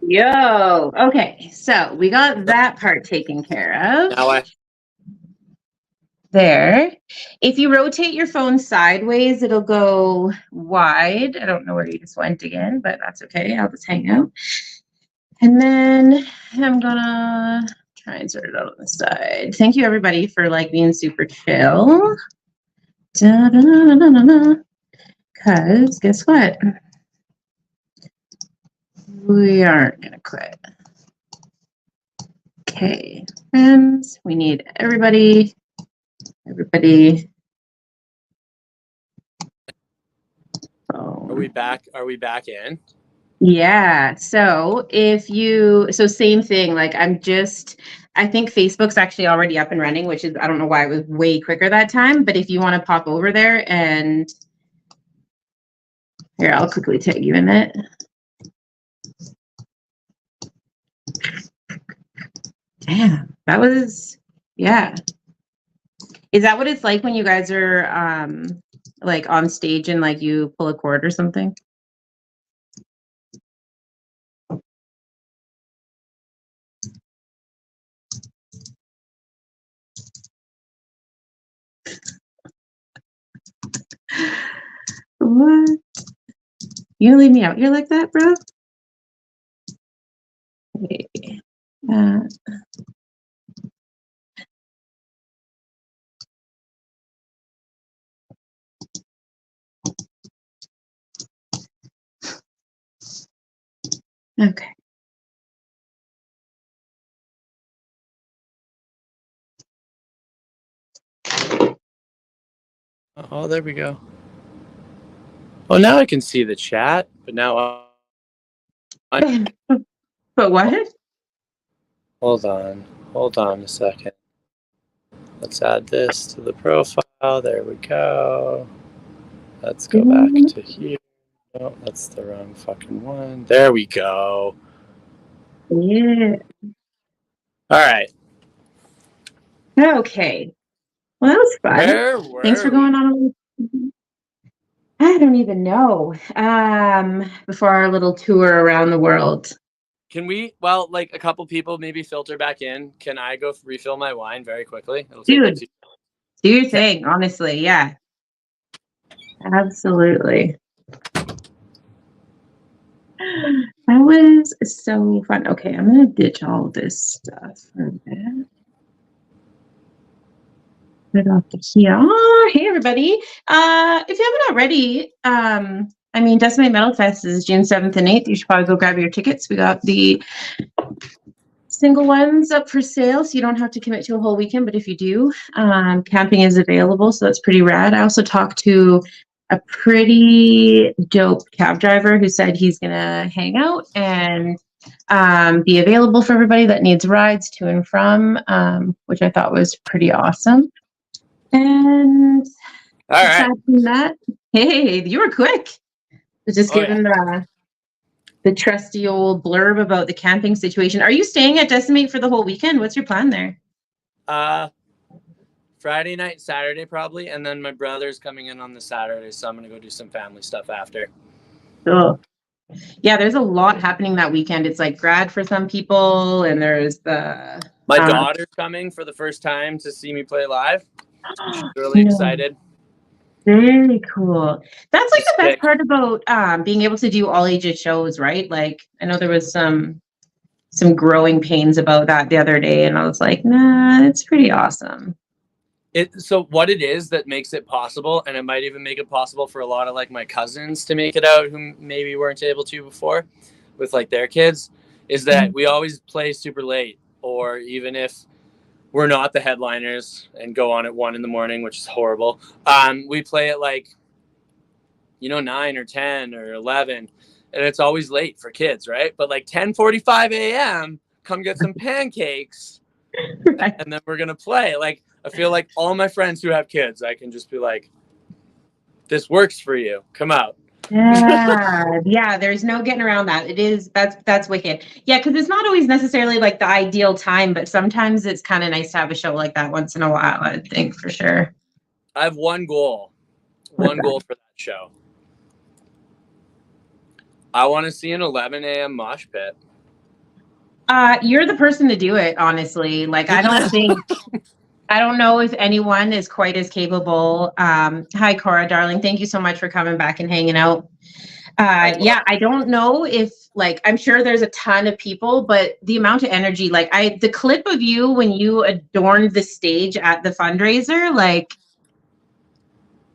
Yo, okay, so we got that part taken care of. Now I There. If you rotate your phone sideways, it'll go wide. I don't know where you just went again, but that's okay. I'll just hang out. And then I'm gonna try and sort it out on the side. Thank you everybody for like being super chill. Cause guess what? We aren't gonna quit. Okay, friends, we need everybody. are we back? Are we back in? Yeah. So same thing. Like I think Facebook's actually already up and running, which is, I don't know why it was way quicker that time, but if you want to pop over there and here, I'll quickly tag you in it. Damn, yeah. Is that what it's like when you guys are like on stage and like you pull a chord or something? What? You gonna leave me out here like that, bro? Okay. Okay. Oh, there we go. Oh, now I can see the chat, but now But what? hold on a second. Let's add this to the profile. There we go. Let's go back to here. No, that's the wrong fucking one. There we go. Yeah. All right. Okay. Well, that was fun. Where were Thanks for going on. I don't even know. Before our little tour around the world. Can we, well, like a couple people maybe filter back in? Can I go refill my wine very quickly? It'll take Dude, do your thing, honestly. Yeah. Absolutely. That was so fun. Okay, I'm gonna ditch all this stuff for a bit. Put it off to here. Oh, hey everybody. If you haven't already, Decimate Metal Fest is June 7th and 8th. You should probably go grab your tickets. We got the single ones up for sale, so you don't have to commit to a whole weekend, but if you do, camping is available, so that's pretty rad. I also talked to a pretty dope cab driver who said he's gonna hang out and be available for everybody that needs rides to and from, which I thought was pretty awesome. And all right. aside from that, hey, you were quick. Just given the trusty old blurb about the camping situation. Are you staying at Decimate for the whole weekend? What's your plan there? Friday night, Saturday probably, and then my brother's coming in on the Saturday, so I'm gonna go do some family stuff after. Oh. Yeah, there's a lot happening that weekend. It's like grad for some people, and there's my daughter's coming for the first time to see me play live. She's really excited. Very cool. That's like the best part about being able to do all ages shows, right? Like I know there was some growing pains about that the other day, and I was like, nah, it's pretty awesome. So what it is that makes it possible, and it might even make it possible for a lot of like my cousins to make it out who maybe weren't able to before with like their kids, is that we always play super late, or even if we're not the headliners and go on at 1 a.m, which is horrible. We play at like, 9 or 10 or 11, and it's always late for kids, right? But like 10:45 a.m, come get some pancakes, right. And then we're gonna play. Like I feel like all my friends who have kids, I can just be like, "This works for you. Come out." Yeah, there's no getting around that. That's wicked. Yeah, because it's not always necessarily like the ideal time, but sometimes it's kind of nice to have a show like that once in a while, I think, for sure. I have one goal for that show. I want to see an 11 a.m. mosh pit. You're the person to do it, honestly. Like, I don't know if anyone is quite as capable. Hi, Cora, darling. Thank you so much for coming back and hanging out. Yeah, I don't know if, like, I'm sure there's a ton of people, but the amount of energy, like, the clip of you when you adorned the stage at the fundraiser, like,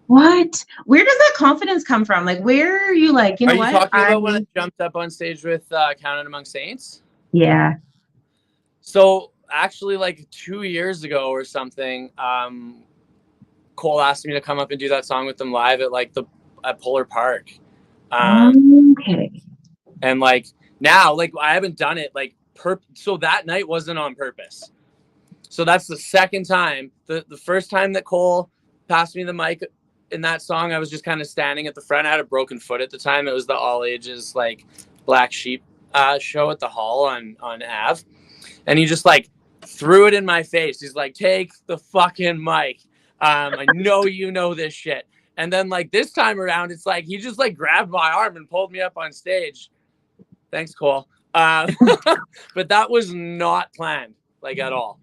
what? Where does that confidence come from? Like, where are you like, you know Are you what? talking about when I jumped up on stage with Counted Among Saints? Yeah. So actually, like 2 years ago or something, Cole asked me to come up and do that song with them live at like at Polar Park. Okay. And like now, like I haven't done it like so that night wasn't on purpose. So that's the second time. The first time that Cole passed me the mic in that song, I was just kind of standing at the front. I had a broken foot at the time. It was the all ages like Black Sheep show at the hall on Ave. And he just like threw it in my face. He's like, take the fucking mic. I know you know this shit. And then like this time around, it's like he just like grabbed my arm and pulled me up on stage. Thanks, Cole. But that was not planned like at all.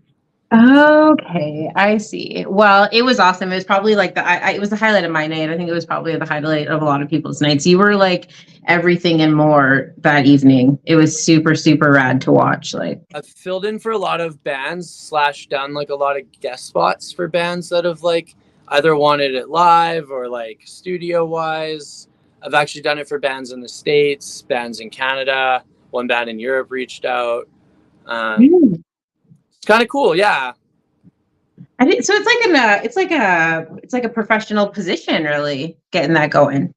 Okay, I see. Well, it was awesome. It was probably like it was the highlight of my night. I think it was probably the highlight of a lot of people's nights. You were like everything and more that evening. It was super, super rad to watch. Like, I've filled in for a lot of bands / done like a lot of guest spots for bands that have like either wanted it live or like studio wise. I've actually done it for bands in the States, bands in Canada. One band in Europe reached out. It's kind of cool, yeah. I think so. It's like a professional position, really getting that going.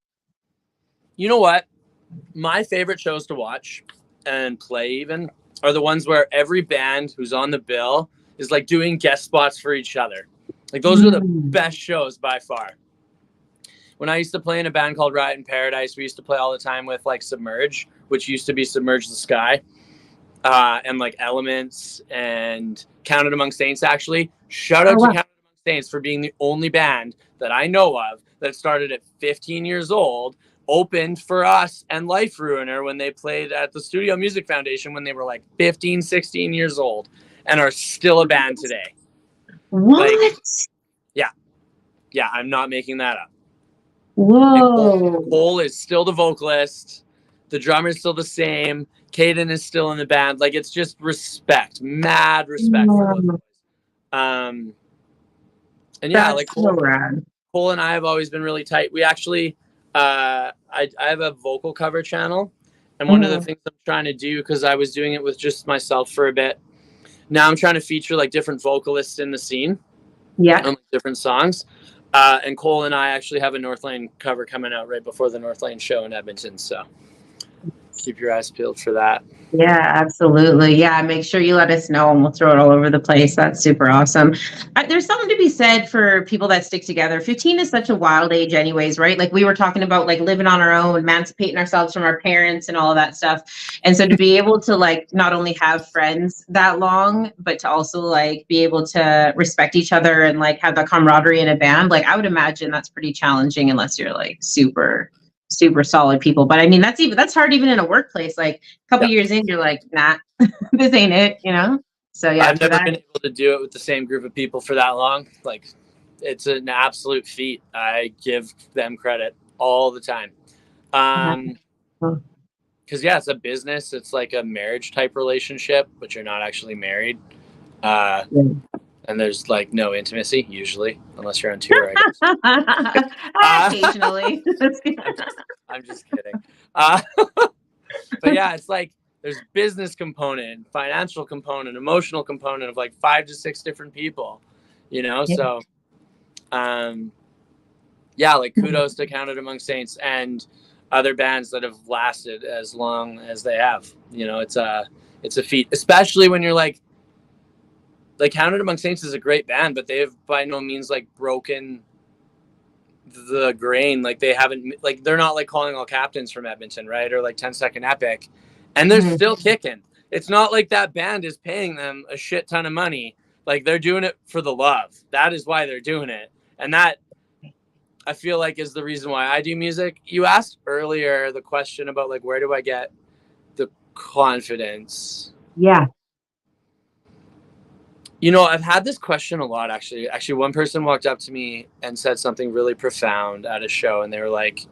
You know what? My favorite shows to watch and play even are the ones where every band who's on the bill is like doing guest spots for each other. Like those are the best shows by far. When I used to play in a band called Riot in Paradise, we used to play all the time with like Submerge, which used to be Submerge the Sky, and like Elements and Counted Among Saints. Actually, shout out to Counted Among Saints for being the only band that I know of that started at 15 years old, opened for us and Life Ruiner when they played at the Studio Music Foundation when they were like 15, 16 years old, and are still a band today. What? Like, yeah, I'm not making that up. Whoa. Cole is still the vocalist. The drummer is still the same. Caden is still in the band. Like, it's just respect, mad respect for those boys. And yeah, That's like so rad. Cole and I have always been really tight. We actually, I have a vocal cover channel, and one of the things I'm trying to do, because I was doing it with just myself for a bit, now I'm trying to feature like different vocalists in the scene, on like, different songs. And Cole and I actually have a Northlane cover coming out right before the Northlane show in Edmonton. So keep your eyes peeled for that. Yeah, absolutely. Yeah, make sure you let us know and we'll throw it all over the place. That's super awesome. There's something to be said for people that stick together. 15 is such a wild age anyways, right? Like we were talking about like living on our own, emancipating ourselves from our parents and all of that stuff. And so to be able to like not only have friends that long, but to also like be able to respect each other and like have that camaraderie in a band, like I would imagine that's pretty challenging unless you're like super solid people. But I mean, that's hard even in a workplace. Like a couple years in, you're like, nah, this ain't it, you know? So yeah, I've never been able to do it with the same group of people for that long. Like it's an absolute feat. I give them credit all the time. Because yeah, it's a business. It's like a marriage type relationship, but you're not actually married. And there's like no intimacy usually, unless you're on tour, I guess. Occasionally. I'm just kidding. But yeah, it's like there's business component, financial component, emotional component of like 5 to 6 different people, you know? Yeah. So, yeah, like kudos to Counted Among Saints and other bands that have lasted as long as they have. You know, it's a feat, especially when you're like Counted Among Saints is a great band, but they have by no means like broken the grain. Like they haven't, like they're not like Calling All Captains from Edmonton, right? Or like 10 Second Epic, and they're still kicking. It's not like that band is paying them a shit ton of money. Like they're doing it for the love. That is why they're doing it. And that I feel like is the reason why I do music. You asked earlier the question about like, where do I get the confidence? Yeah. You know, I've had this question a lot, actually. Actually, one person walked up to me and said something really profound at a show, and they were like,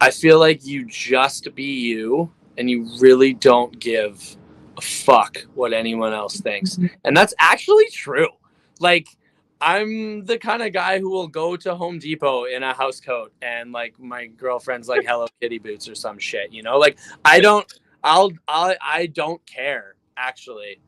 I feel like you just be you, and you really don't give a fuck what anyone else thinks. And that's actually true. Like, I'm the kind of guy who will go to Home Depot in a house coat and like my girlfriend's like Hello Kitty boots or some shit, you know? Like, I don't care, actually.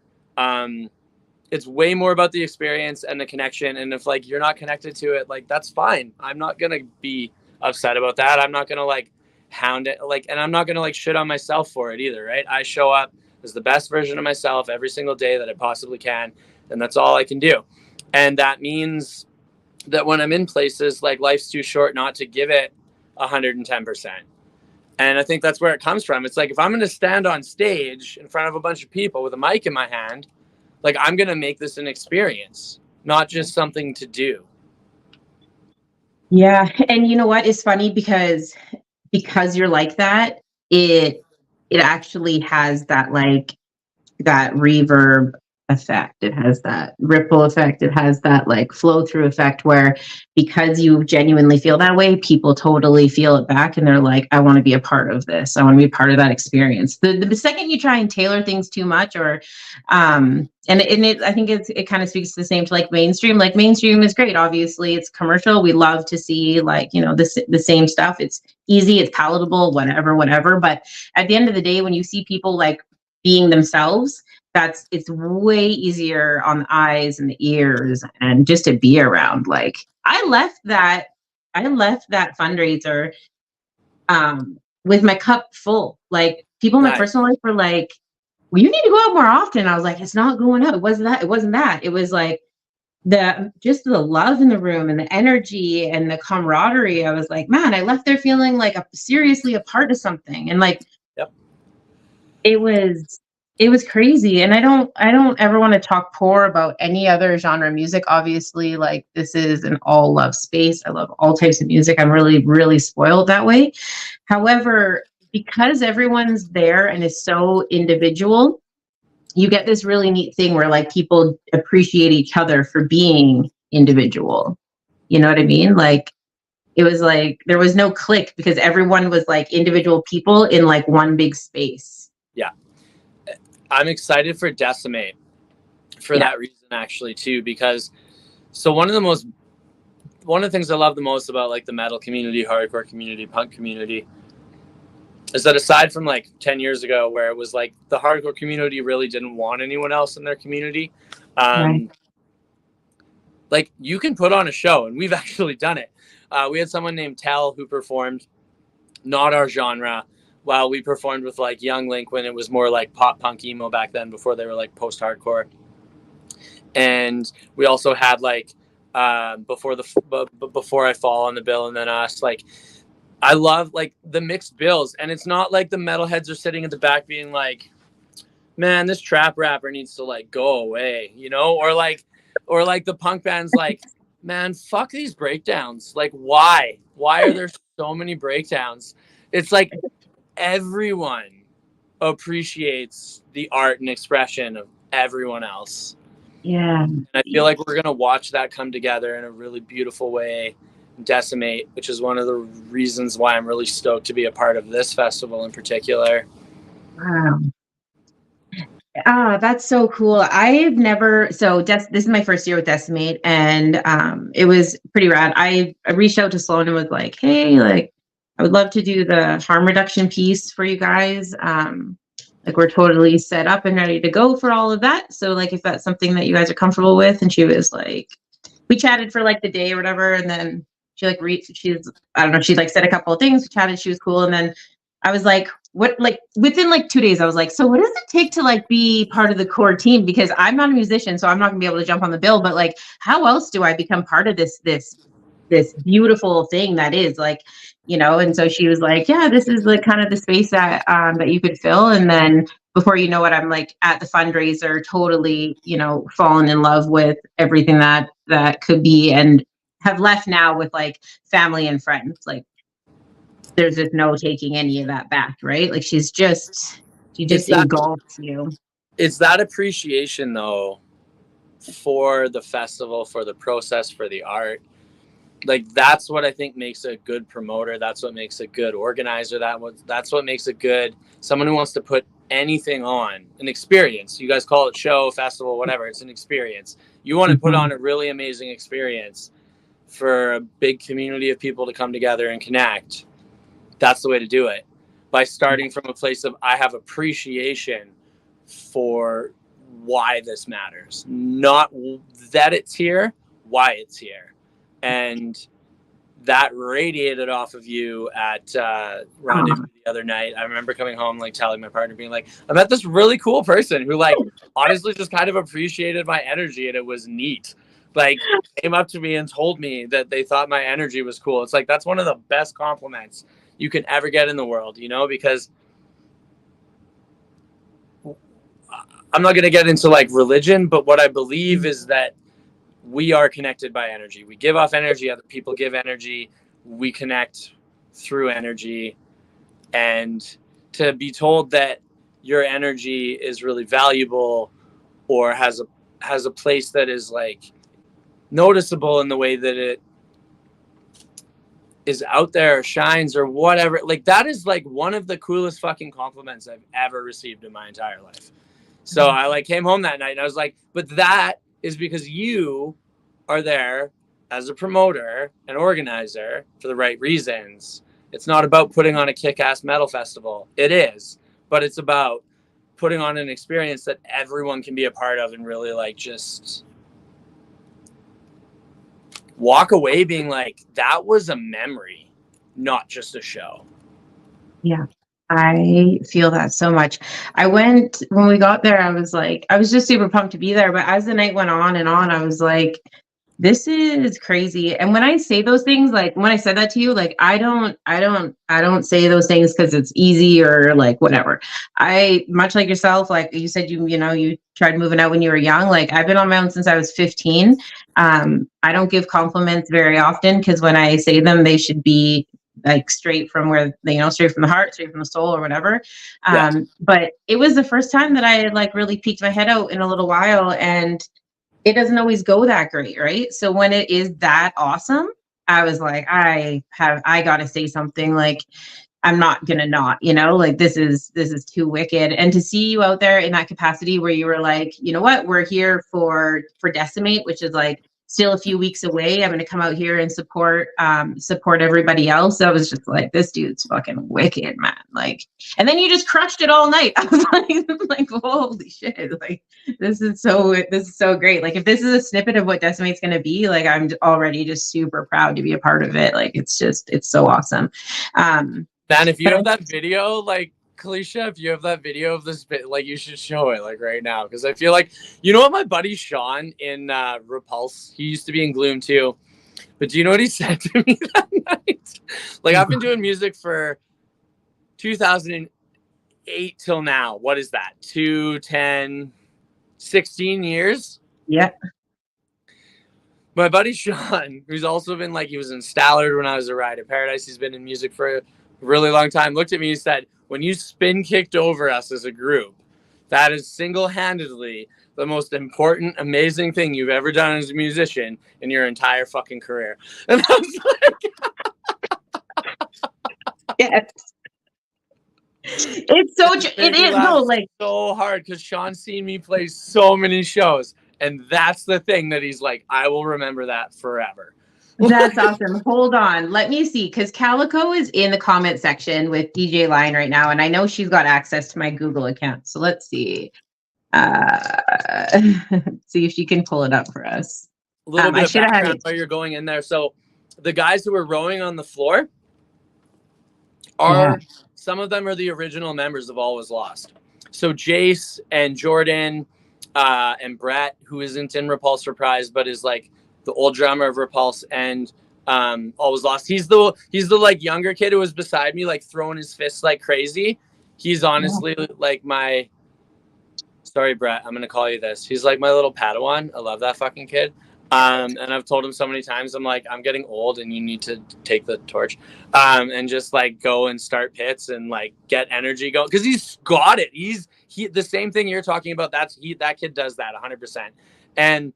It's way more about the experience and the connection, and if like you're not connected to it, like that's fine. I'm not gonna be upset about that. I'm not gonna like hound it, like, and I'm not gonna like shit on myself for it either, right? I show up as the best version of myself every single day that I possibly can, and that's all I can do. And that means that when I'm in places, like, life's too short not to give it 110%. And I think that's where it comes from. It's like, if I'm going to stand on stage in front of a bunch of people with a mic in my hand, like, I'm going to make this an experience, not just something to do. Yeah. And you know what? It's funny because you're like that, it actually has that, like, that reverb effect. It has that ripple effect. It has that like flow through effect where, because you genuinely feel that way, people totally feel it back and they're like, I want to be a part of this. I want to be a part of that experience. The second you try and tailor things too much, or and it, I think it kind of speaks to the same to like mainstream. Like, mainstream is great. Obviously it's commercial. We love to see, like, you know, the same stuff. It's easy, it's palatable, whatever. But at the end of the day, when you see people like being themselves, it's way easier on the eyes and the ears and just to be around. Like, I left that fundraiser with my cup full. Like, people in my personal life were like, well, you need to go out more often. I was like, it's not going out. It wasn't that. It was like the love in the room and the energy and the camaraderie. I was like, man, I left there feeling like seriously a part of something. And like, yep. It was crazy. And I don't ever want to talk poor about any other genre of music. Obviously, like, this is an all love space. I love all types of music. I'm really, really spoiled that way. However, because everyone's there and is so individual, you get this really neat thing where, like, people appreciate each other for being individual. You know what I mean? Like, it was like there was no clique because everyone was like individual people in like one big space. Yeah. I'm excited for Decimate for that reason, actually, too, because one of the things I love the most about like the metal community, hardcore community, punk community is that, aside from like 10 years ago where it was like the hardcore community really didn't want anyone else in their community, like, you can put on a show, and we've actually done it. We had someone named Tell who performed, not our genre, while we performed with like Young Link when it was more like pop punk emo back then, before they were like post-hardcore. And we also had like Before I Fall on the bill, and then us. Like, I love like the mixed bills, and it's not like the metalheads are sitting at the back being like, man, this trap rapper needs to like go away, you know, or like the punk band's like, man, fuck these breakdowns. Like, why are there so many breakdowns? It's like, everyone appreciates the art and expression of everyone else. Yeah. And I feel like we're going to watch that come together in a really beautiful way. Decimate, which is one of the reasons why I'm really stoked to be a part of this festival in particular. Wow. That's so cool. This is my first year with Decimate, and it was pretty rad. I reached out to Sloan and was like, hey, like, I would love to do the harm reduction piece for you guys. Like, we're totally set up and ready to go for all of that. So, like, if that's something that you guys are comfortable with. And she was like, we chatted for like the day or whatever. And then she like I don't know, she like said a couple of things, we chatted, she was cool. And then I was like, what, like, within like 2 days, I was like, so what does it take to like be part of the core team? Because I'm not a musician, so I'm not gonna be able to jump on the bill, but like, how else do I become part of this beautiful thing that is, like, you know? And so she was like, yeah, this is like kind of the space that you could fill. And then before you know it, I'm like at the fundraiser, totally, you know, fallen in love with everything that could be, and have left now with like family and friends. Like, there's just no taking any of that back, right? Like, she's just She just engulfs you. It's that appreciation though for the festival, for the process, for the art. Like that's what I think makes a good promoter. That's what makes a good organizer. That's what makes a good someone who wants to put anything on, an experience. You guys call it show, festival, whatever. It's an experience. You want to put on a really amazing experience for a big community of people to come together and connect. That's the way to do it. By starting from a place of I have appreciation for why this matters, not that it's here, why it's here. And that radiated off of you at Rendezvous the other night. I remember coming home, like telling my partner, being like, I met this really cool person who like honestly just kind of appreciated my energy, and it was neat. Like came up to me and told me that they thought my energy was cool. It's like, that's one of the best compliments you can ever get in the world, you know, because I'm not going to get into like religion, but what I believe is that we are connected by energy. We give off energy. Other people give energy. We connect through energy. And to be told that your energy is really valuable or has a place that is like noticeable in the way that it is out there or shines or whatever, like that is like one of the coolest fucking compliments I've ever received in my entire life. So I like came home that night and I was like, but that is because you are there as a promoter and organizer for the right reasons. It's not about putting on a kick-ass metal festival. It is, but it's about putting on an experience that everyone can be a part of and really like just walk away being like, that was a memory, not just a show. Yeah. I feel that so much. When we got there, I was just super pumped to be there. But as the night went on and on, I was like, this is crazy. And when I say those things, like when I said that to you, like, I don't say those things because it's easy or like whatever. I, much like yourself, like you said, you tried moving out when you were young. Like I've been on my own since I was 15. I don't give compliments very often because when I say them, they should be like straight from straight from the heart, straight from the soul or whatever. But it was the first time that I had like really peeked my head out in a little while, and it doesn't always go that great. Right. So when it is that awesome, I was like, I got to say something. Like, I'm not going to not, like this is too wicked. And to see you out there in that capacity where you were like, you know what, we're here for Decimate, which is like still a few weeks away. I'm going to come out here and support everybody else. I was just like, this dude's fucking wicked, man. Like, and then you just crushed it all night. I was like, holy shit. Like, this is so great. Like, if this is a snippet of what Decimate's going to be, like, I'm already just super proud to be a part of it. Like, it's so awesome. Man, if you have that video, like, Kalisha, if you have that video of this bit, like, you should show it like right now, because I feel like, you know what, my buddy Sean in Repulse, he used to be in Gloom too, but do you know what he said to me that night? Like, I've been doing music for 2008 till now. What is that? 16 years? Yeah. My buddy Sean, who's also been like, he was in Stallard when I was a Ride of Paradise, he's been in music for a really long time, looked at me and said, when you spin kicked over us as a group, that is single-handedly the most important, amazing thing you've ever done as a musician in your entire fucking career. And I was like, yes. It's so, it is, no, like, so hard because Sean's seen me play so many shows. And that's the thing that he's like, I will remember that forever. That's awesome. Hold on. Let me see. Because Calico is in the comment section with DJ Line right now. And I know she's got access to my Google account. So let's see. See if she can pull it up for us. A little bit of background while you're going in there. So the guys who were rowing on the floor are, some of them are the original members of All Was Lost. So Jace and Jordan and Brett, who isn't in Repulse Reprise, but is like the old drummer of Repulse and All Was Lost. He's the like younger kid who was beside me, like throwing his fists like crazy. He's honestly like sorry, Brett, I'm going to call you this. He's like my little Padawan. I love that fucking kid. And I've told him so many times, I'm like, I'm getting old and you need to take the torch and just like go and start pits and like get energy going. Cause he's got it. He the same thing you're talking about. That kid does that 100%. And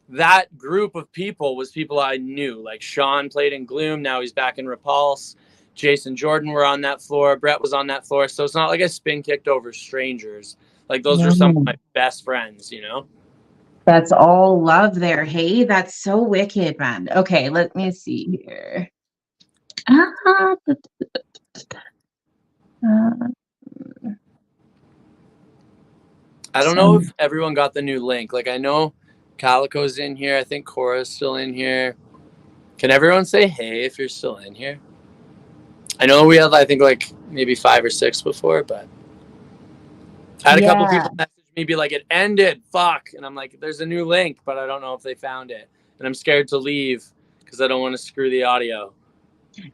that group of people was people I knew. Like Sean played in Gloom. Now he's back in Repulse. Jason Jordan were on that floor. Brett was on that floor. So it's not like I spin kicked over strangers. Like those are some of my best friends, you know? That's all love there. Hey, that's so wicked, man. Okay, let me see here. I don't know if everyone got the new link. Like I know Calico's in here. I think Cora's still in here. Can everyone say hey if you're still in here? I know we had, I think, like maybe 5 or 6 before, but I had a couple people message me, be like, it ended, fuck. And I'm like, there's a new link, but I don't know if they found it. And I'm scared to leave because I don't want to screw the audio.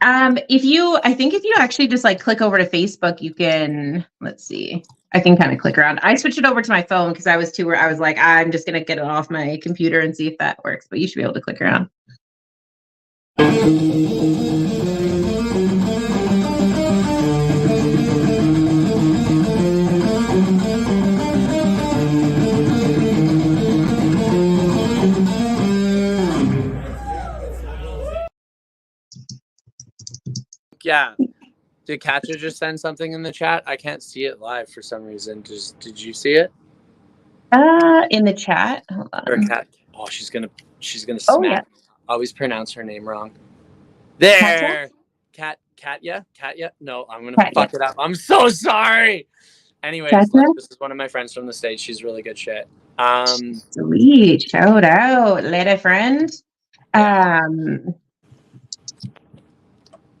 I think if you actually just like click over to Facebook, you can, let's see, I can kind of click around. I switched it over to my phone because I was like, I'm just going to get it off my computer and see if that works, but you should be able to click around. Yeah. Did Katja just send something in the chat? I can't see it live for some reason. Did you see it? In the chat. Hold on. Or Kat? Oh, she's gonna smack. Yeah. I always pronounce her name wrong. There. Katya? No, I'm gonna fuck it up. I'm so sorry. Anyways, this is one of my friends from the States. She's really good shit. Sweet. Shout out, little friend.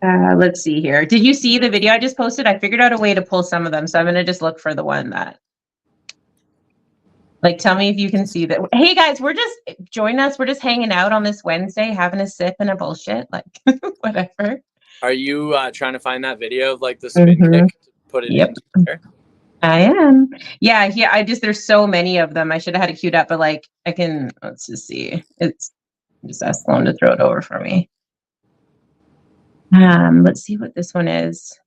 Let's see here. Did you see the video I just posted? I figured out a way to pull some of them, so I'm gonna just look for the one that. Like, tell me if you can see that. Hey guys, join us. We're just hanging out on this Wednesday, having a sip and a bullshit, like whatever. Are you trying to find that video of like the spin kick to put it in there? I am. Yeah. There's so many of them. I should have had it queued up, but like let's just see. It's just ask Sloan to throw it over for me. Let's see what this one is.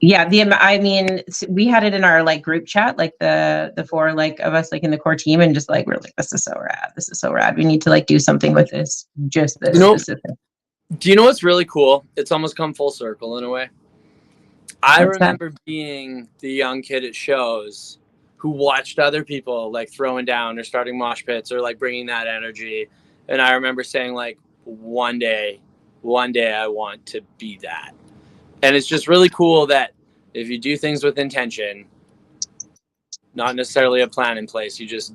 Yeah, we had it in our like group chat, like the 4 like of us like in the core team, and just like we're like, this is so rad. This is so rad. We need to like do something with this. Just this specific. Do you know what's really cool? It's almost come full circle in a way. I remember being the young kid at shows who watched other people like throwing down or starting mosh pits or like bringing that energy, and I remember saying like, one day I want to be that. And it's just really cool that if you do things with intention, not necessarily a plan in place, you just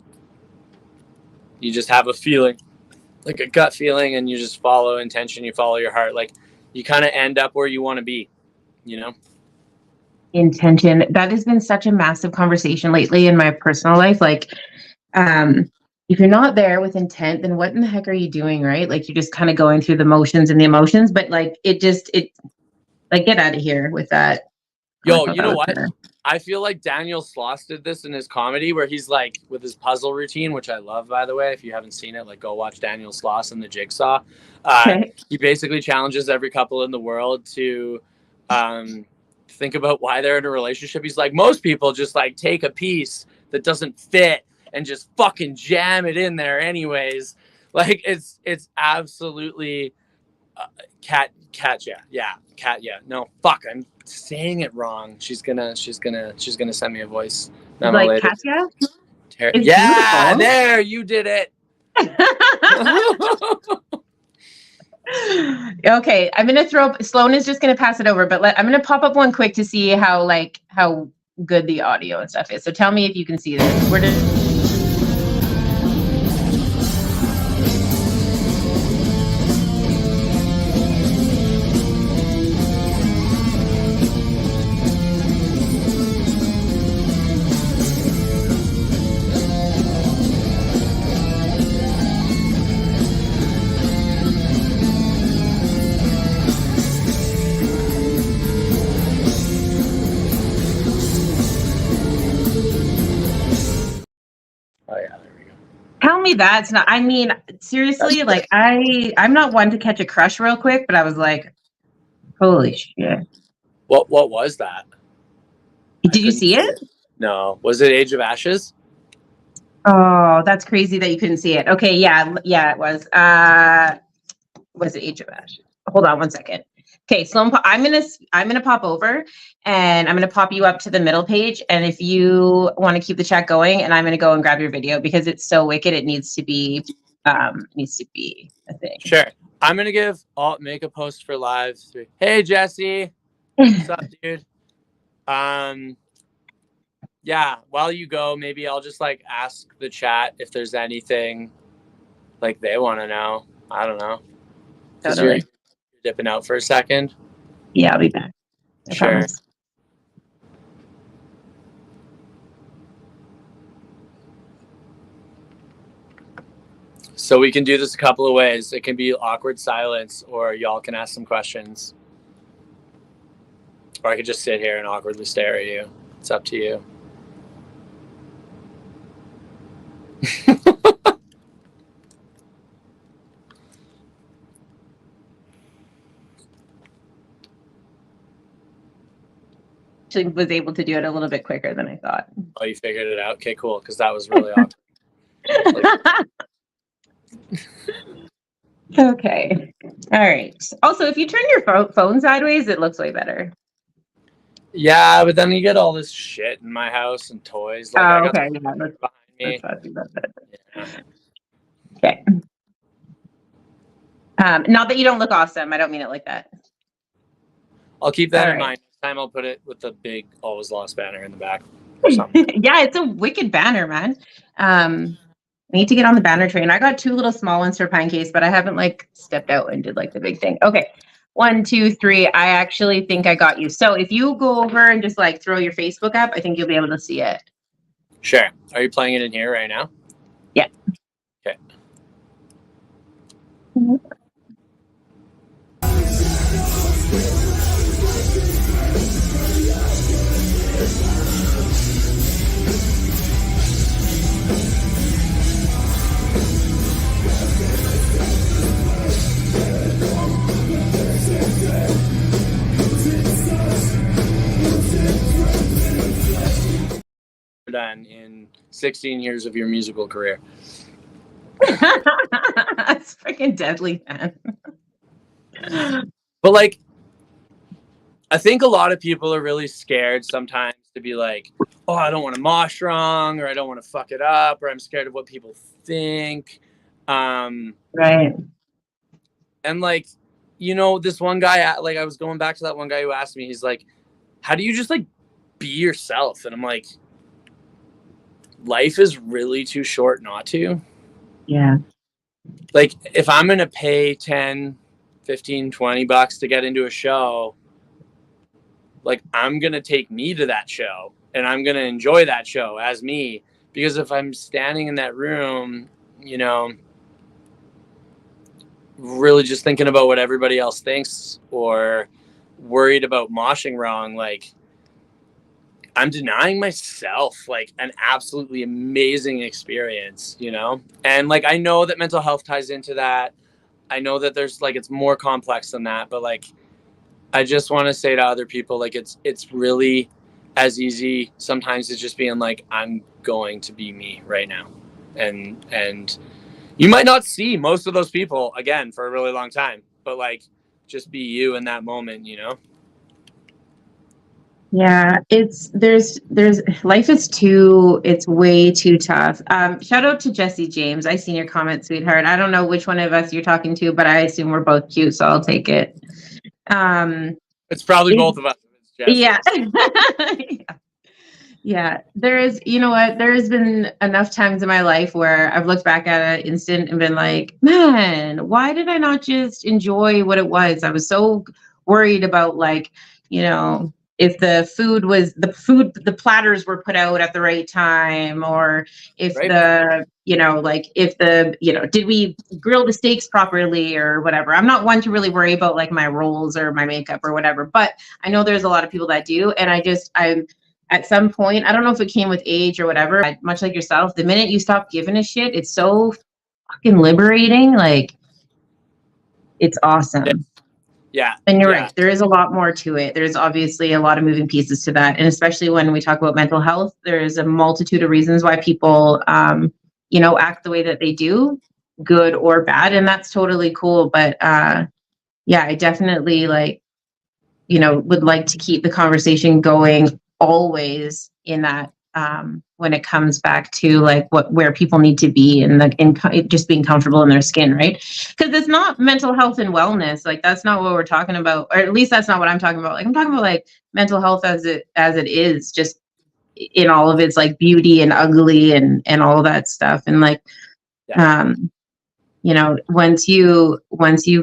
have a feeling, like a gut feeling, and you just follow intention, you follow your heart. Like you kind of end up where you want to be, you know? Intention. That has been such a massive conversation lately in my personal life. Like, if you're not there with intent, then what in the heck are you doing, right? Like you're just kind of going through the motions and the emotions, but like like get out of here with that. Yo, you know what? I feel like Daniel Sloss did this in his comedy where he's like with his puzzle routine, which I love, by the way. If you haven't seen it, like go watch Daniel Sloss and the Jigsaw. He basically challenges every couple in the world to think about why they're in a relationship. He's like, most people just like take a piece that doesn't fit and just fucking jam it in there anyways. Like it's absolutely Katja. No, fuck, I'm saying it wrong. She's gonna send me a voice memo like later. Katja? Yeah, there, you did it. Okay, I'm gonna Sloan is just gonna pass it over, but I'm gonna pop up one quick to see how good the audio and stuff is. So tell me if you can see this. only that, it's not, I mean, seriously, like I'm not one to catch a crush real quick, but I was like, holy shit. What was that? Did you see it? No. Was it Age of Ashes? Oh, that's crazy that you couldn't see it. Okay, yeah, it was. Was it Age of Ashes? Hold on one second. Okay, so I'm gonna pop over and I'm gonna pop you up to the middle page. And if you want to keep the chat going, and I'm gonna go and grab your video because it's so wicked, it needs to be a thing. Sure. I'm gonna make a post for live 3. Hey Jesse. What's up, dude? Yeah, while you go, maybe I'll just like ask the chat if there's anything like they want to know. I don't know. Totally. You're dipping out for a second. Yeah, I'll be back. I Sure. promise. So we can do this a couple of ways. It can be awkward silence, or y'all can ask some questions. Or I could just sit here and awkwardly stare at you. It's up to you. Actually was able to do it a little bit quicker than I thought. Oh, you figured it out? Okay, cool. Because that was really awkward. Okay. All right. Also, if you turn your phone sideways, it looks way better. Yeah, but then you get all this shit in my house and toys. Like, I got okay. behind me. Yeah. Okay. Not that you don't look awesome. I don't mean it like that. I'll keep that All in right. mind. Next time I'll put it with the big Always Lost banner in the back or something. Yeah, it's a wicked banner, man. I need to get on the banner train. I got 2 little small ones for Pine Case, but I haven't like stepped out and did like the big thing. Okay. 1, 2, 3. I actually think I got you. So if you go over and just like throw your Facebook up, I think you'll be able to see it. Sure. Are you playing it in here right now? Yeah. Okay. Done in 16 years of your musical career. That's freaking deadly, man. But like, I think a lot of people are really scared sometimes to be like, oh, I don't want to mosh wrong, or I don't want to fuck it up, or I'm scared of what people think. Right. And like, you know, this one guy, like I was going back to that one guy who asked me, he's like, how do you just like be yourself? And I'm like, life is really too short not to. Yeah. Like if I'm going to pay 10, 15, 20 bucks to get into a show, like I'm going to take me to that show and I'm going to enjoy that show as me. Because if I'm standing in that room, you know, really just thinking about what everybody else thinks or worried about moshing wrong, like I'm denying myself like an absolutely amazing experience, you know? And like, I know that mental health ties into that. I know that there's like, it's more complex than that, but like, I just want to say to other people, like, it's really as easy sometimes as just being like, I'm going to be me right now. And you might not see most of those people again for a really long time, but like, just be you in that moment, you know? Yeah, there's life is it's way too tough. Shout out to Jesse James. I seen your comment, sweetheart. I don't know which one of us you're talking to, but I assume we're both cute, so I'll take it. It's probably both of us. Yeah. Yeah, there is, you know what, there has been enough times in my life where I've looked back at an instant and been like, man, why did I not just enjoy what it was? I was so worried about like, you know, if the platters were put out at the right time, or if Right. did we grill the steaks properly or whatever. I'm not one to really worry about like my rolls or my makeup or whatever, but I know there's a lot of people that do. And at some point, I don't know if it came with age or whatever, much like yourself, the minute you stop giving a shit, it's so fucking liberating. Like, it's awesome. Yeah. And you're right. There is a lot more to it. There's obviously a lot of moving pieces to that. And especially when we talk about mental health, there's a multitude of reasons why people, act the way that they do, good or bad. And that's totally cool. But yeah, I definitely would like to keep the conversation going always in that when it comes back to like where people need to be and just being comfortable in their skin, right? Because it's not mental health and wellness. Like, that's not what we're talking about, or at least that's not what I'm talking about. Like, I'm talking about like mental health as it is, just in all of its like beauty and ugly and all that stuff. And like, once you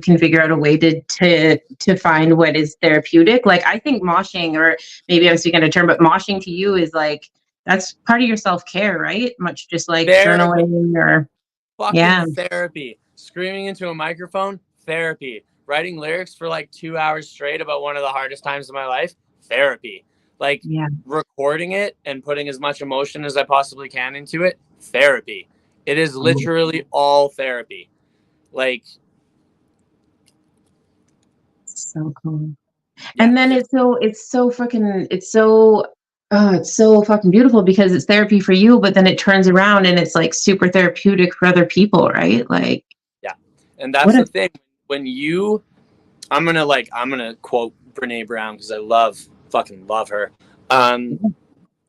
can figure out a way to find what is therapeutic, like I think moshing, or maybe I'm speaking a term, but moshing to you is like, that's part of your self-care, right? Much just like journaling or fucking therapy. Screaming into a microphone, therapy. Writing lyrics for like 2 hours straight about one of the hardest times of my life, therapy. Like recording it and putting as much emotion as I possibly can into it, therapy. It is literally all therapy. Like, so cool. Yeah. And then it's so fucking beautiful because it's therapy for you, but then it turns around and it's like super therapeutic for other people, right? Like, yeah. And that's the thing. When I'm gonna quote Brene Brown because I fucking love her.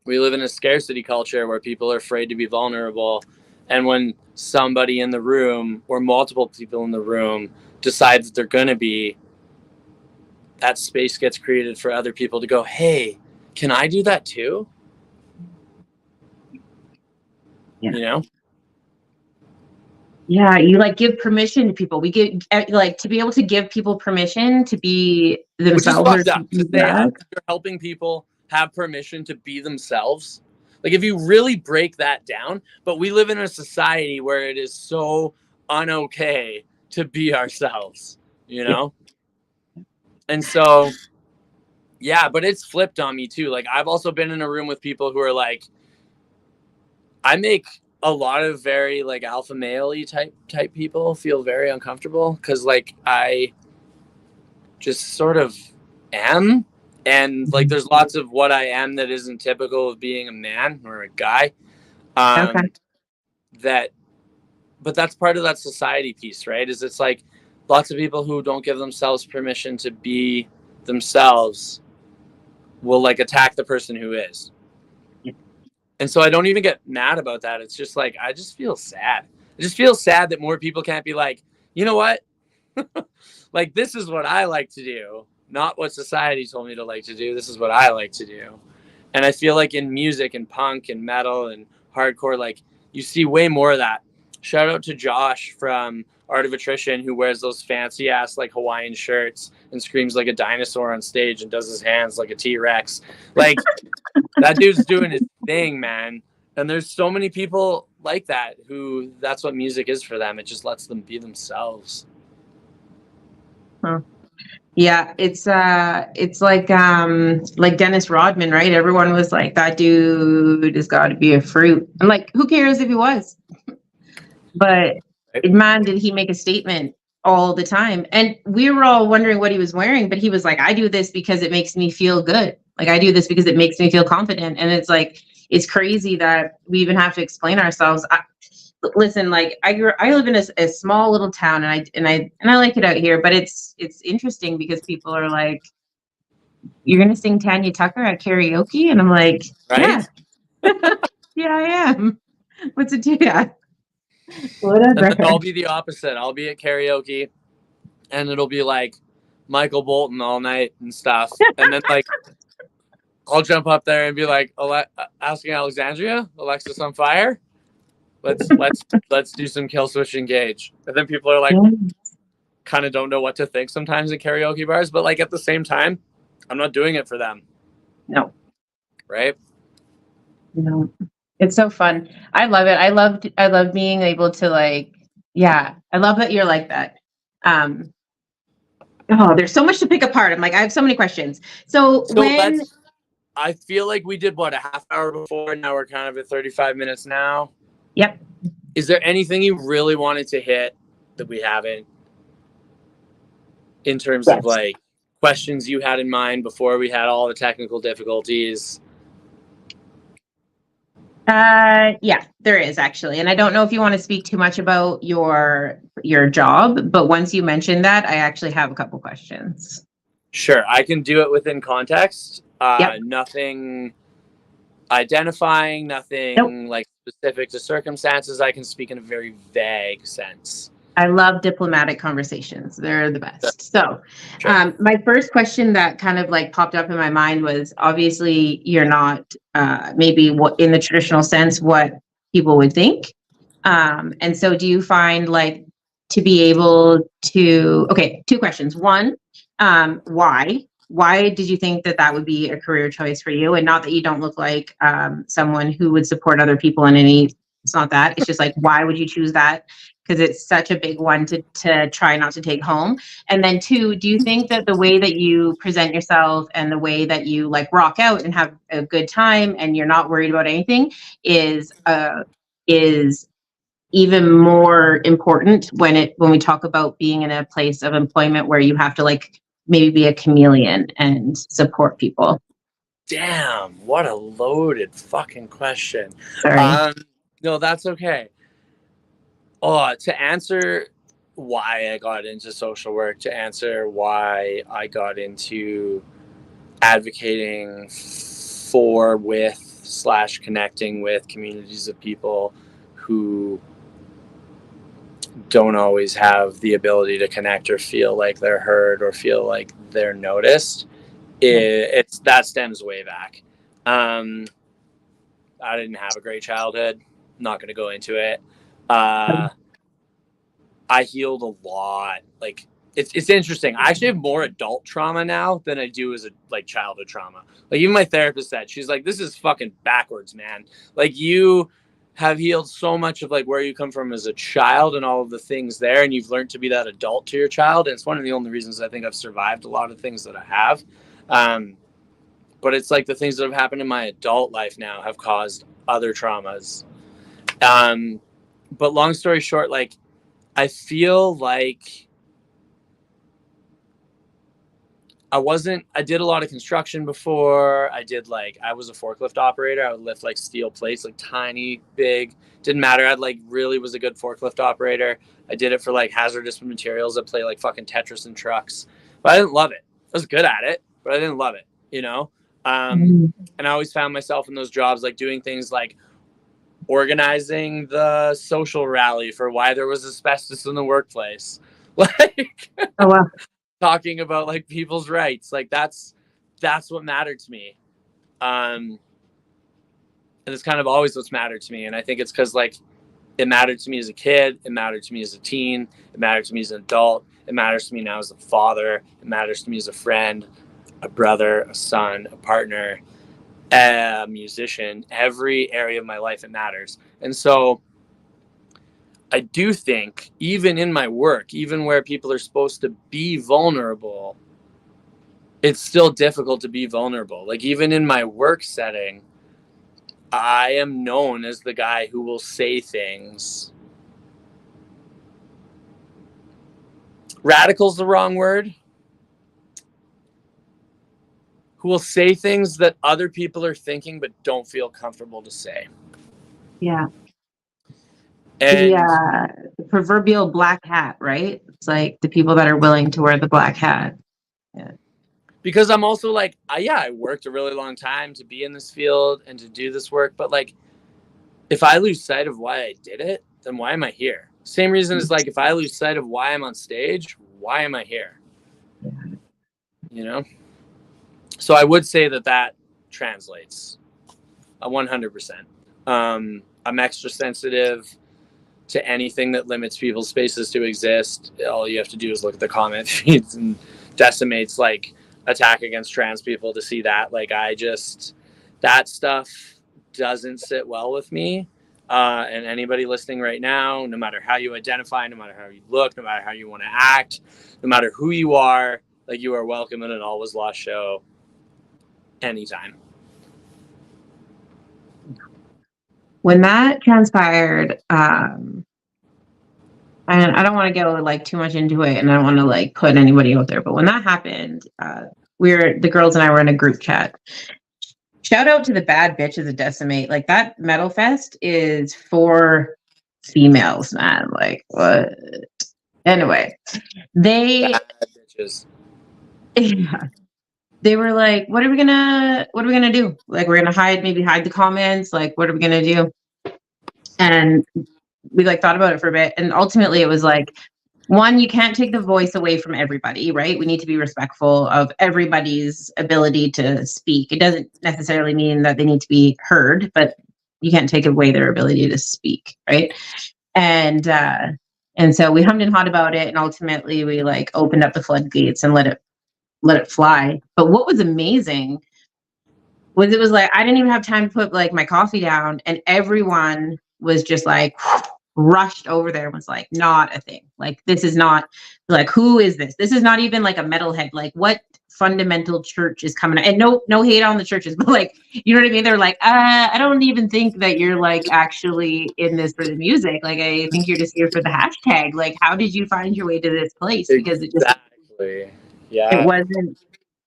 We live in a scarcity culture where people are afraid to be vulnerable. And when somebody in the room or multiple people in the room decide that they're going to be, that space gets created for other people to go, hey, can I do that too? Yeah. You know? Yeah, you like give permission to people. We give like to be able to give people permission to be themselves. Which is fucked up. You're helping people have permission to be themselves. Like, if you really break that down, but we live in a society where it is so un-okay to be ourselves, you know? And so, yeah, but it's flipped on me too. Like, I've also been in a room with people who are like, I make a lot of very like alpha male-y type people feel very uncomfortable because like I just sort of am. And like, there's lots of what I am that isn't typical of being a man or a guy. But that's part of that society piece, right? Is it's like lots of people who don't give themselves permission to be themselves will like attack the person who is. And so I don't even get mad about that. It's just like, I just feel sad. I just feel sad that more people can't be like, you know what? Like, this is what I like to do. Not what society told me to like to do. This is what I like to do. And I feel like in music and punk and metal and hardcore, like, you see way more of that. Shout out to Josh from Art of Attrition, who wears those fancy ass like Hawaiian shirts and screams like a dinosaur on stage and does his hands like a T-Rex. Like, that dude's doing his thing, man. And there's so many people like that who that's what music is for them. It just lets them be themselves. Huh. Yeah, it's like Dennis Rodman, right? Everyone was like, that dude has got to be a fruit. I'm like, who cares if he was? But man, did he make a statement all the time. And we were all wondering what he was wearing, but he was like, I do this because it makes me feel good. Like, I do this because it makes me feel confident. And it's like, it's crazy that we even have to explain ourselves. Listen, like I live in a small little town, and I like it out here, but it's interesting because people are like, you're gonna sing Tanya Tucker at karaoke, and I'm like, right? Yeah, yeah, I am. What's it do? Yeah. Whatever. I'll be the opposite. I'll be at karaoke, and it'll be like Michael Bolton all night and stuff, and then like I'll jump up there and be like, asking Alexandria, Alexis on fire. Let's do some Kill Switch Engage. And then people are like, kind of don't know what to think sometimes at karaoke bars, but like at the same time, I'm not doing it for them. No. Right? No. It's so fun. I love it. I love being able to like, yeah, I love that you're like that. Oh, there's so much to pick apart. I'm like, I have so many questions. So when I feel like we did what, a half hour before. Now we're kind of at 35 minutes now. Yep. Is there anything you really wanted to hit that we haven't, in terms of like questions you had in mind before we had all the technical difficulties? Yeah, there is actually. And I don't know if you want to speak too much about your job, but once you mentioned that, I actually have a couple questions. Sure, I can do it within context. Yep. Nothing identifying, nothing Nope. like specific to circumstances. I can speak in a very vague sense. I love diplomatic conversations. They're the best. So, Sure. my first question that kind of like popped up in my mind was, obviously you're not maybe what in the traditional sense what people would think. And so do you find like to be able to, okay, two questions. One, why? Why did you think that that would be a career choice for you? And not that you don't look like someone who would support other people in any, it's not that. It's just like, why would you choose that? Because it's such a big one to try not to take home. And then two, do you think that the way that you present yourself and the way that you like rock out and have a good time and you're not worried about anything is even more important when we talk about being in a place of employment where you have to like maybe be a chameleon and support people? Damn, what a loaded fucking question. Sorry. No, that's okay. Oh, to answer why I got into social work, to answer why I got into advocating for, with, slash connecting with communities of people who don't always have the ability to connect or feel like they're heard or feel like they're noticed. It's that stems way back. I didn't have a great childhood. Not going to go into it. I healed a lot. Like it's interesting. I actually have more adult trauma now than I do as a like childhood trauma. Like even my therapist said, she's like, this is fucking backwards, man. Like you have healed so much of like where you come from as a child and all of the things there, and you've learned to be that adult to your child. And it's one of the only reasons I think I've survived a lot of things that I have. But it's like the things that have happened in my adult life now have caused other traumas. But long story short, like I feel like I did a lot of construction before. I was a forklift operator. I would lift like steel plates, like tiny, big, didn't matter. Really was a good forklift operator. I did it for like hazardous materials that play like fucking Tetris and trucks, but I didn't love it. I was good at it, but I didn't love it, you know? And I always found myself in those jobs, like doing things like organizing the social rally for why there was asbestos in the workplace, like Oh, wow. talking about like people's rights. Like that's what mattered to me. And it's kind of always what's mattered to me. And I think it's because like it mattered to me as a kid, it mattered to me as a teen, it mattered to me as an adult, it matters to me now as a father, it matters to me as a friend, a brother, a son, a partner, a musician. Every area of my life, it matters. And so I do think even in my work, even where people are supposed to be vulnerable, it's still difficult to be vulnerable. Like even in my work setting, I am known as the guy who will say things. Radical's the wrong word. Who will say things that other people are thinking but don't feel comfortable to say. Yeah. And The proverbial black hat, right? It's like the people that are willing to wear the black hat. Yeah. Because I'm also like, I worked a really long time to be in this field and to do this work. But like, if I lose sight of why I did it, then why am I here? Same reason as like, if I lose sight of why I'm on stage, why am I here? You know? So I would say that translates 100%. I'm extra sensitive to anything that limits people's spaces to exist. All you have to do is look at the comment feeds and decimates like attack against trans people to see that. Like that stuff doesn't sit well with me. And anybody listening right now, no matter how you identify, no matter how you look, no matter how you want to act, no matter who you are, like you are welcome in an Always Lost show anytime. when that transpired, and I don't want to go like too much into it, and I don't want to like put anybody out there, but when that happened, the girls and I were in a group chat. Shout out to the bad bitches of Decimate. Like, that Metal Fest is for females, man. Like, what? Anyway, they Bad bitches. yeah, they were like, what are we gonna do? Like, we're gonna maybe hide the comments. Like, what are we gonna do? And we like thought about it for a bit, and ultimately it was like, one, you can't take the voice away from everybody, right? We need to be respectful of everybody's ability to speak. It doesn't necessarily mean that they need to be heard, but you can't take away their ability to speak, right? And so we hummed and hawed about it, and ultimately we like opened up the floodgates and let it fly. But what was amazing was it was like I didn't even have time to put like my coffee down, and everyone was just like rushed over there and was like, not a thing. Like, this is not, like, who is this? This is not even like a metalhead. Like, what fundamental church is coming? And no hate on the churches, but like, you know what I mean? They're like, I don't even think that you're like actually in this for the music. Like, I think you're just here for the hashtag. Like, how did you find your way to this place? Because Exactly. Yeah.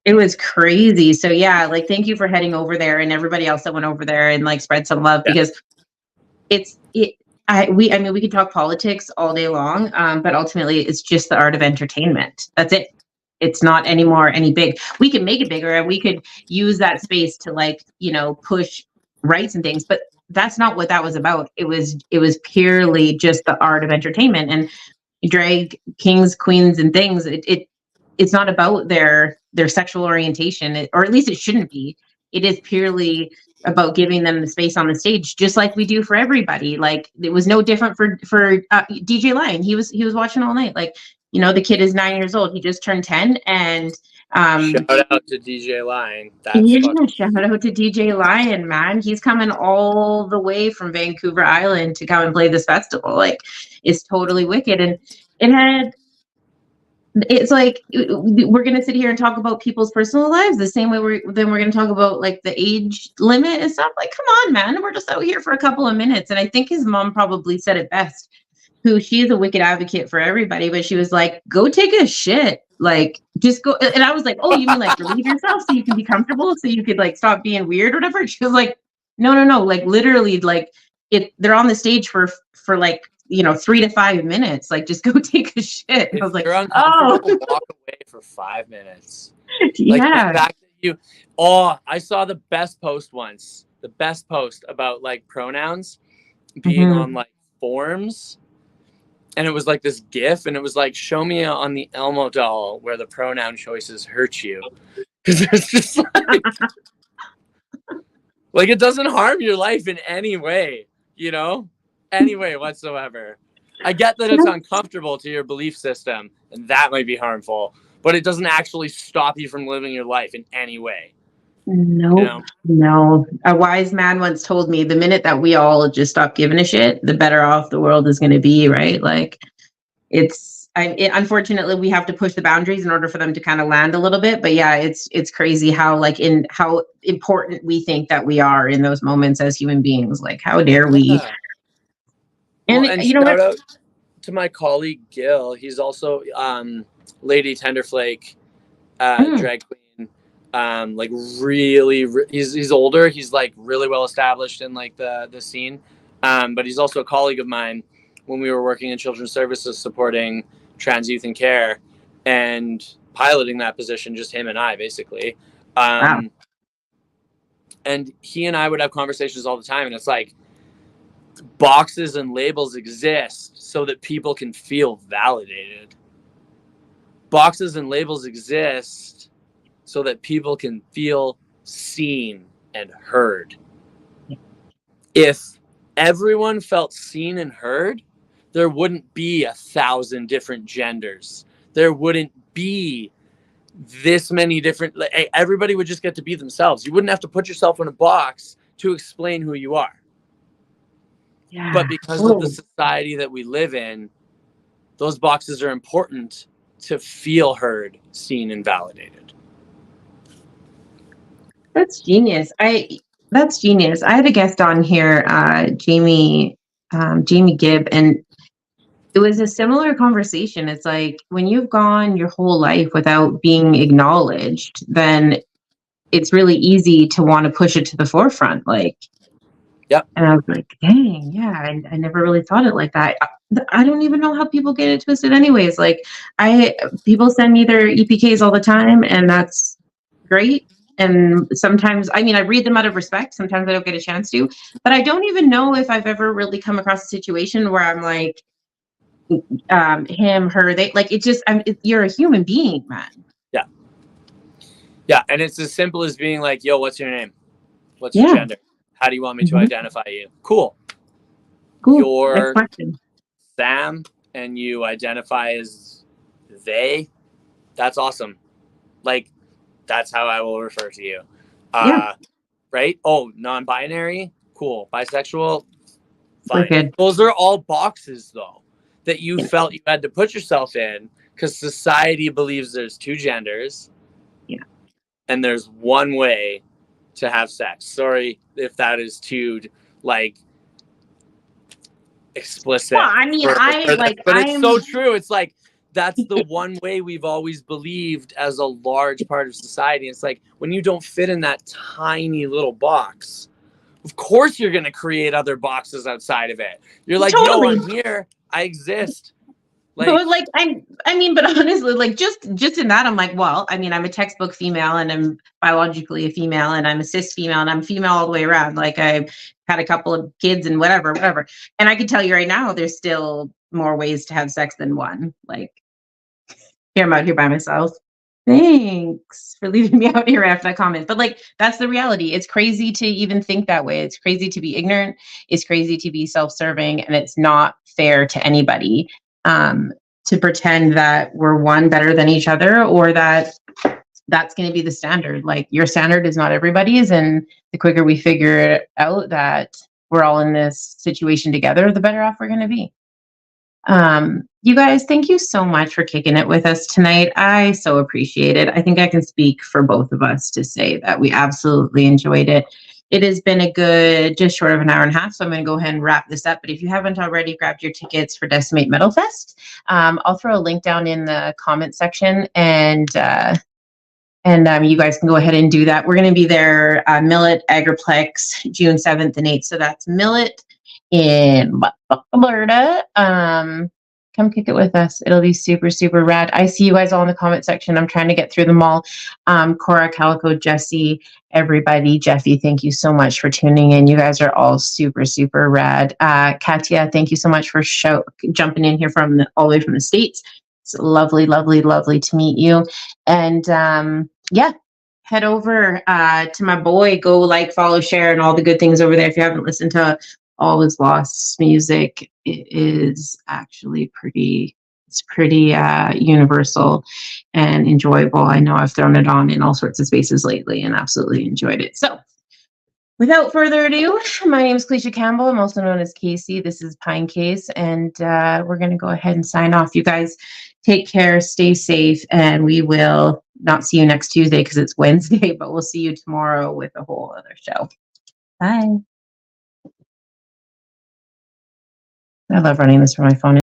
It was crazy. So yeah, like, thank you for heading over there, and everybody else that went over there and like spread some love, because we could talk politics all day long, but ultimately it's just the art of entertainment. That's it. It's not anymore any big. We can make it bigger, and we could use that space to like, push rights and things, but that's not what that was about. It was purely just the art of entertainment, and drag kings, queens, and things. It's not about their sexual orientation, or at least it shouldn't be. It is purely about giving them the space on the stage, just like we do for everybody. Like, it was no different for DJ Lion. He was watching all night. Like, the kid is 9 years old. He just turned 10, and shout out to DJ Lion. Shout out to DJ Lion, man. He's coming all the way from Vancouver Island to come and play this festival. Like, it's totally wicked. And it's like, we're going to sit here and talk about people's personal lives the same way we're going to talk about like the age limit and stuff. Like, come on, man, we're just out here for a couple of minutes. And I think his mom probably said it best, she is a wicked advocate for everybody, but she was like, go take a shit, like, just go. And I was like, oh, you mean like relieve yourself so you can be comfortable, so you could like stop being weird or whatever? She was like, no, like, literally, like, they're on the stage for like 3 to 5 minutes. Like, just go take a shit. And I was like, oh, walk away for 5 minutes. Yeah. Like, the fact that I saw the best post once. The best post about like pronouns being on like forums, and it was like this GIF, and it was like, show me on the Elmo doll where the pronoun choices hurt you, because it's just like, like, it doesn't harm your life in any way, any way whatsoever. I get that it's uncomfortable to your belief system, and that might be harmful, but it doesn't actually stop you from living your life in any way. No. A wise man once told me, the minute that we all just stop giving a shit, the better off the world is going to be, right? Like, unfortunately, we have to push the boundaries in order for them to kind of land a little bit. But yeah, it's crazy how how important we think that we are in those moments as human beings. Like, how dare we? Yeah. And you know what? Shout out to my colleague Gil. He's also Lady Tenderflake, drag queen. Like, really, he's older. He's like really well established in like the scene. But he's also a colleague of mine when we were working in children's services, supporting trans youth in care and piloting that position, just him and I, basically. Wow. And he and I would have conversations all the time, and it's like, boxes and labels exist so that people can feel validated. Boxes and labels exist so that people can feel seen and heard. If everyone felt seen and heard, there wouldn't be 1,000 different genders. There wouldn't be this many different, everybody would just get to be themselves. You wouldn't have to put yourself in a box to explain who you are. Yeah. But because of the society that we live in, those boxes are important to feel heard, seen, and validated. That's genius. That's genius. I had a guest on here, Jamie Gibb, and it was a similar conversation. It's like when you've gone your whole life without being acknowledged, then it's really easy to want to push it to the forefront. Like, Yep. and I was like, dang, yeah, I never really thought it like that. I don't even know how people get it twisted anyways. Like people send me their EPKs all the time, and that's great. And sometimes, I mean, I read them out of respect. Sometimes I don't get a chance to, but I don't even know if I've ever really come across a situation where I'm like, him, her, they, like, it just, you're a human being, man. Yeah. Yeah. And it's as simple as being like, yo, what's your name? What's your gender? How do you want me to identify you? Cool. You're Sam and you identify as they. That's awesome. Like, that's how I will refer to you. Right? Oh, non-binary? Cool. Bisexual? Fine. Those are all boxes, though, that you felt you had to put yourself in because society believes there's two genders. Yeah. And there's one way to have sex. Sorry if that is too, like, explicit. Well, I mean, but it's so true. It's like, that's the one way we've always believed as a large part of society. It's like, when you don't fit in that tiny little box, of course you're going to create other boxes outside of it. You're like, totally. No, I'm here. I exist. Like, I mean, but honestly, like just in that, I'm like, well, I mean, I'm a textbook female and I'm biologically a female and I'm a cis female and I'm female all the way around. Like I've had a couple of kids and whatever. And I can tell you right now, there's still more ways to have sex than one. Like, here I'm out here by myself. Thanks for leaving me out here after that comment. But like, that's the reality. It's crazy to even think that way. It's crazy to be ignorant. It's crazy to be self-serving, and it's not fair to anybody to pretend that we're one better than each other, or that that's going to be the standard. Like, your standard is not everybody's, and the quicker we figure out that we're all in this situation together, the better off we're going to be. You guys, thank you so much for kicking it with us tonight. I so appreciate it. I think I can speak for both of us to say that we absolutely enjoyed it. It has been a good, just short of an hour and a half, so I'm going to go ahead and wrap this up. But if you haven't already grabbed your tickets for Decimate Metal Fest, I'll throw a link down in the comment section, and you guys can go ahead and do that. We're going to be there, Millet Agriplex, June 7th and 8th. So that's Millet in Alberta. Come kick it with us. It'll be super, super rad. I see you guys all in the comment section. I'm trying to get through them all. Cora, Calico, Jesse, everybody, Jeffy, thank you so much for tuning in. You guys are all super, super rad. Katya, thank you so much for jumping in here all the way from the States. It's lovely, lovely, lovely to meet you. And yeah, head over to my boy. Go like, follow, share, and all the good things over there. If you haven't listened to All Is Lost music, it is actually pretty universal and enjoyable. I know I've thrown it on in all sorts of spaces lately and absolutely enjoyed it. So without further ado, my name is Kalisha Campbell. I'm also known as Casey. This is Pine Case, and we're going to go ahead and sign off. You guys take care, stay safe, and we will not see you next Tuesday because it's Wednesday, but we'll see you tomorrow with a whole other show. Bye. I love running this from my phone.